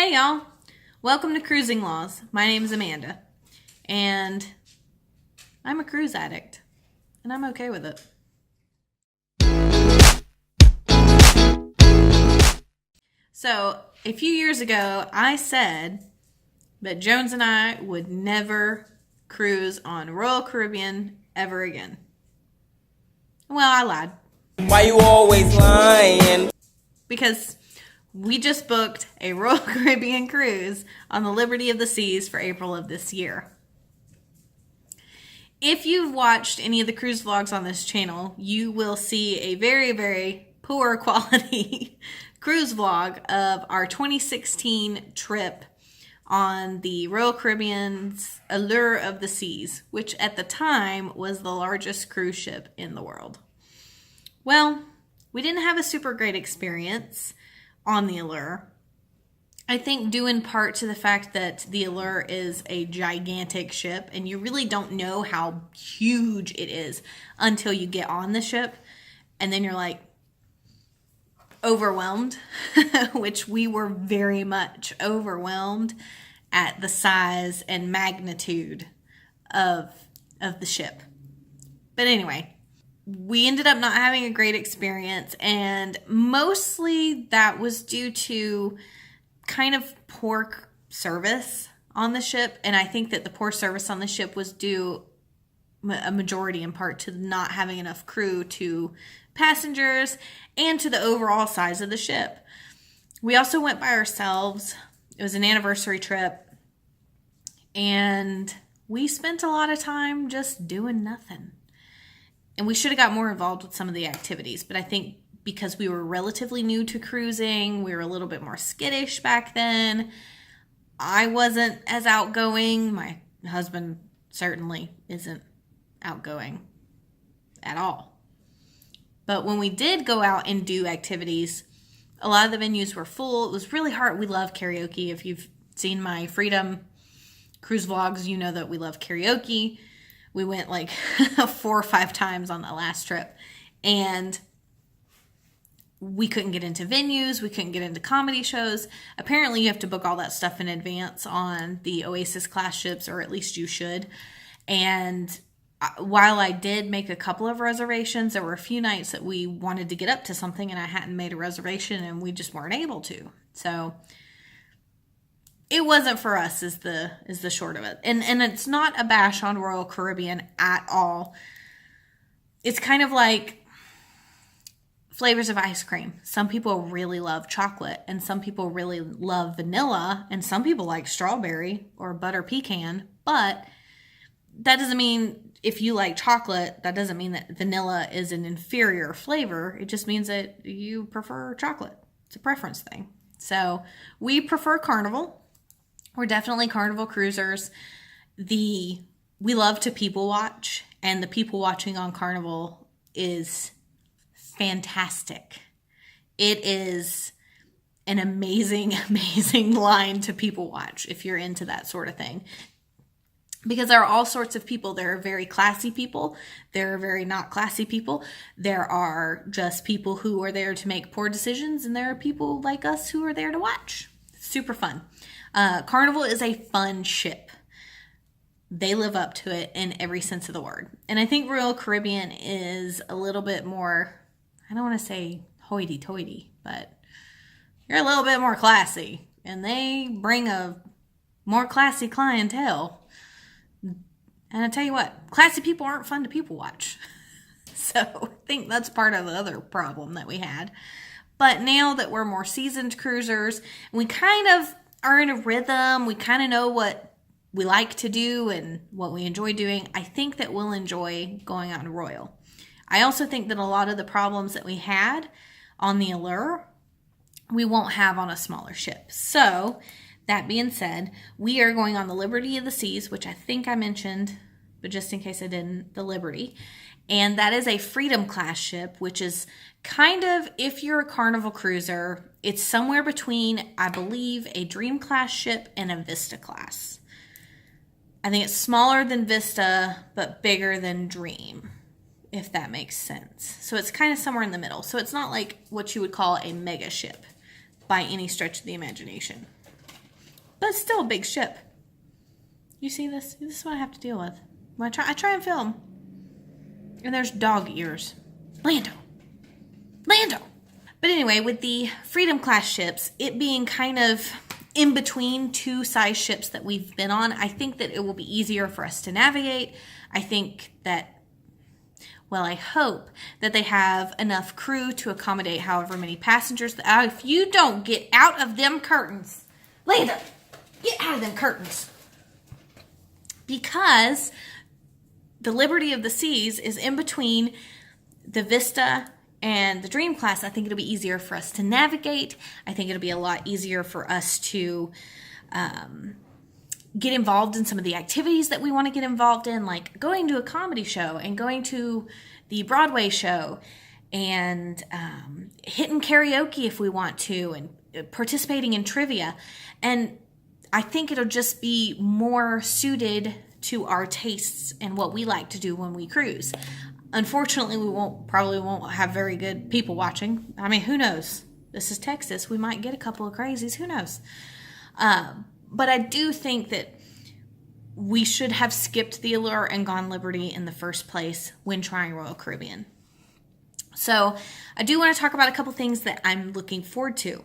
Hey y'all, welcome to Cruising Laws. My name is Amanda, and I'm a cruise addict, and I'm okay with it. So, a few years ago, I said that Jones and I would never cruise on Royal Caribbean ever again. Well, I lied. Why you always lying? Because we just booked a Royal Caribbean cruise on the Liberty of the Seas for April of this year. If you've watched any of the cruise vlogs on this channel, you will see a very, very poor quality cruise vlog of our 2016 trip on the Royal Caribbean's Allure of the Seas, which at the time was the largest cruise ship in the world. Well, we didn't have a super great experience on the Allure. I think due in part to the fact that the Allure is a gigantic ship and you really don't know how huge it is until you get on the ship, and then you're like overwhelmed, which we were very much overwhelmed at the size and magnitude of the ship. But anyway, we ended up not having a great experience, and mostly that was due to kind of poor service on the ship. And I think that the poor service on the ship was due a majority in part to not having enough crew to passengers and to the overall size of the ship. We also went by ourselves. It was an anniversary trip, and we spent a lot of time just doing nothing. And we should have got more involved with some of the activities, but I think because we were relatively new to cruising, we were a little bit more skittish back then. I wasn't as outgoing. My husband certainly isn't outgoing at all. But when we did go out and do activities, a lot of the venues were full. It was really hard. We love karaoke. If you've seen my Freedom cruise vlogs, you know that we love karaoke. We went like 4 or 5 times on the last trip, and we couldn't get into venues. We couldn't get into comedy shows. Apparently you have to book all that stuff in advance on the Oasis class ships, or at least you should. And while I did make a couple of reservations, there were a few nights that we wanted to get up to something and I hadn't made a reservation and we just weren't able to. So it wasn't for us is the short of it. And it's not a bash on Royal Caribbean at all. It's kind of like flavors of ice cream. Some people really love chocolate, and some people really love vanilla, and some people like strawberry or butter pecan. But that doesn't mean if you like chocolate, that doesn't mean that vanilla is an inferior flavor. It just means that you prefer chocolate. It's a preference thing. So we prefer Carnival. We're definitely Carnival cruisers. We love to people watch, and the people watching on Carnival is fantastic. It is an amazing, amazing line to people watch if you're into that sort of thing. Because there are all sorts of people. There are very classy people. There are very not classy people. There are just people who are there to make poor decisions, and there are people like us who are there to watch. Super fun. Carnival is a fun ship. They live up to it in every sense of the word. And I think Royal Caribbean is a little bit more, I don't want to say hoity-toity, but you're a little bit more classy. And they bring a more classy clientele. And I tell you what, classy people aren't fun to people watch. So I think that's part of the other problem that we had. But now that we're more seasoned cruisers, we kind of are in a rhythm. We kind of know what we like to do and what we enjoy doing. I think that we'll enjoy going on Royal. I also think that a lot of the problems that we had on the Allure, we won't have on a smaller ship. So that being said, we are going on the Liberty of the Seas, which I think I mentioned, but just in case I didn't, the Liberty. And that is a Freedom class ship, which is kind of, if you're a Carnival cruiser, it's somewhere between, I believe, a Dream class ship and a Vista class. I think it's smaller than Vista, but bigger than Dream, if that makes sense. So it's kind of somewhere in the middle. So it's not like what you would call a mega ship by any stretch of the imagination. but it's still a big ship. You see this? This is what I have to deal with. When I try and film, and there's dog ears. Lando. But anyway, with the Freedom class ships, it being kind of in between two size ships that we've been on, I think that it will be easier for us to navigate. I think that, well, I hope that they have enough crew to accommodate however many passengers. If you don't get out of them curtains, Lando, get out of them curtains. Because the Liberty of the Seas is in between the Vista and the Dream class. I think it'll be easier for us to navigate. I think it'll be a lot easier for us to get involved in some of the activities that we want to get involved in, like going to a comedy show and going to the Broadway show and hitting karaoke if we want to, and participating in trivia. And I think it'll just be more suited to our tastes and what we like to do when we cruise. Unfortunately, we probably won't have very good people watching. I mean, who knows? This is Texas. We might get a couple of crazies. Who knows? But I do think that we should have skipped the Allure and gone Liberty in the first place when trying Royal Caribbean. So I do want to talk about a couple things that I'm looking forward to.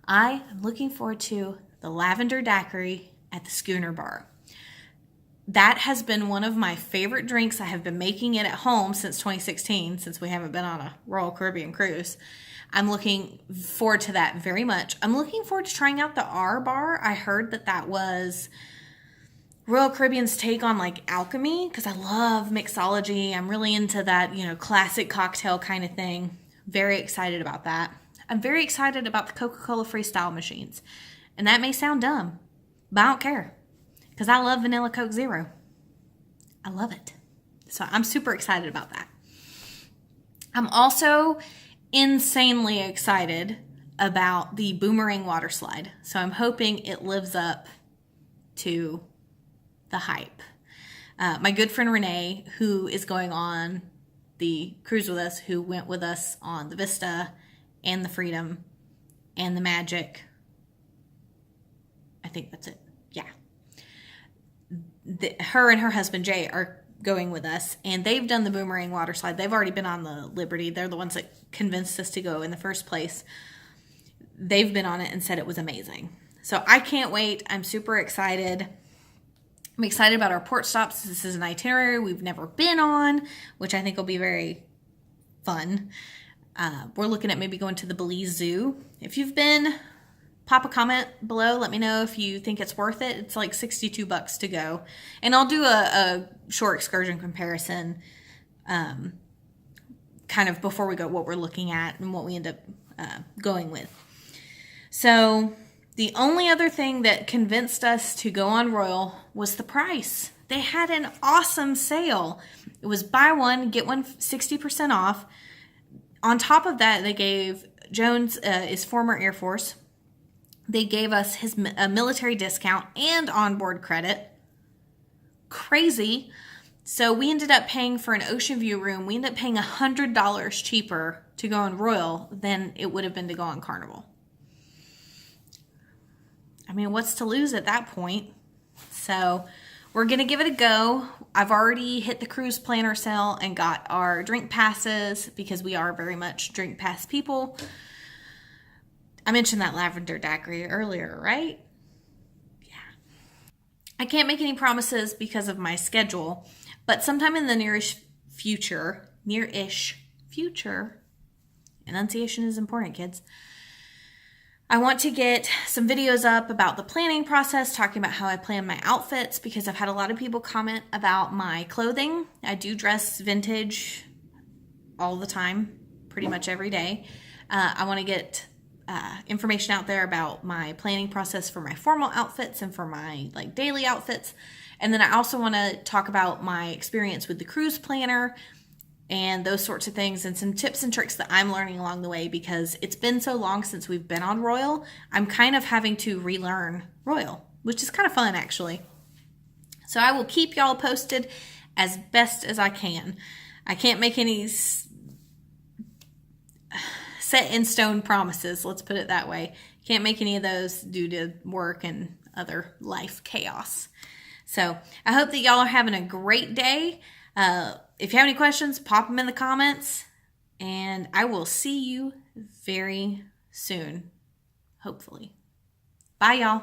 I am looking forward to the Lavender Daiquiri at the Schooner Bar. That has been one of my favorite drinks. I have been making it at home since 2016, since we haven't been on a Royal Caribbean cruise. I'm looking forward to that very much. I'm looking forward to trying out the R Bar. I heard that was Royal Caribbean's take on like alchemy, because I love mixology. I'm really into that, classic cocktail kind of thing. Very excited about that. I'm very excited about the Coca-Cola Freestyle machines. And that may sound dumb, but I don't care. Because I love Vanilla Coke Zero. I love it. So I'm super excited about that. I'm also insanely excited about the Boomerang water slide. So I'm hoping it lives up to the hype. My good friend Renee, who is going on the cruise with us, who went with us on the Vista and the Freedom and the Magic. I think that's it. Yeah. Her and her husband Jay are going with us, and they've done the Boomerang water slide. They've already been on the Liberty. They're the ones that convinced us to go in the first place. They've been on it and said it was amazing. So I can't wait. I'm super excited. I'm excited about our port stops. This is an itinerary we've never been on, which I think will be very fun. We're looking at maybe going to the Belize Zoo. If you've been, pop a comment below. Let me know if you think it's worth it. It's like $62 to go. And I'll do a short excursion comparison kind of before we go, what we're looking at and what we end up going with. So the only other thing that convinced us to go on Royal was the price. They had an awesome sale. It was buy one, get one 60% off. On top of that, they gave Jones is former Air Force. They gave us a military discount and onboard credit. Crazy. So we ended up paying for an Ocean View room. We ended up paying $100 cheaper to go on Royal than it would have been to go on Carnival. I mean, what's to lose at that point? So we're going to give it a go. I've already hit the cruise planner sale and got our drink passes because we are very much drink pass people. I mentioned that Lavender Daiquiri earlier, right? Yeah. I can't make any promises because of my schedule, but sometime in the nearish future, enunciation is important, kids. I want to get some videos up about the planning process, talking about how I plan my outfits, because I've had a lot of people comment about my clothing. I do dress vintage all the time, pretty much every day. I want to get information out there about my planning process for my formal outfits and for my daily outfits. And then I also want to talk about my experience with the cruise planner and those sorts of things, and some tips and tricks that I'm learning along the way, because it's been so long since we've been on Royal. I'm kind of having to relearn Royal, which is kind of fun actually. So I will keep y'all posted as best as I can. I can't make any set in stone promises, let's put it that way. Can't make any of those due to work and other life chaos. So I hope that y'all are having a great day. If you have any questions, pop them in the comments. And I will see you very soon, hopefully. Bye, y'all.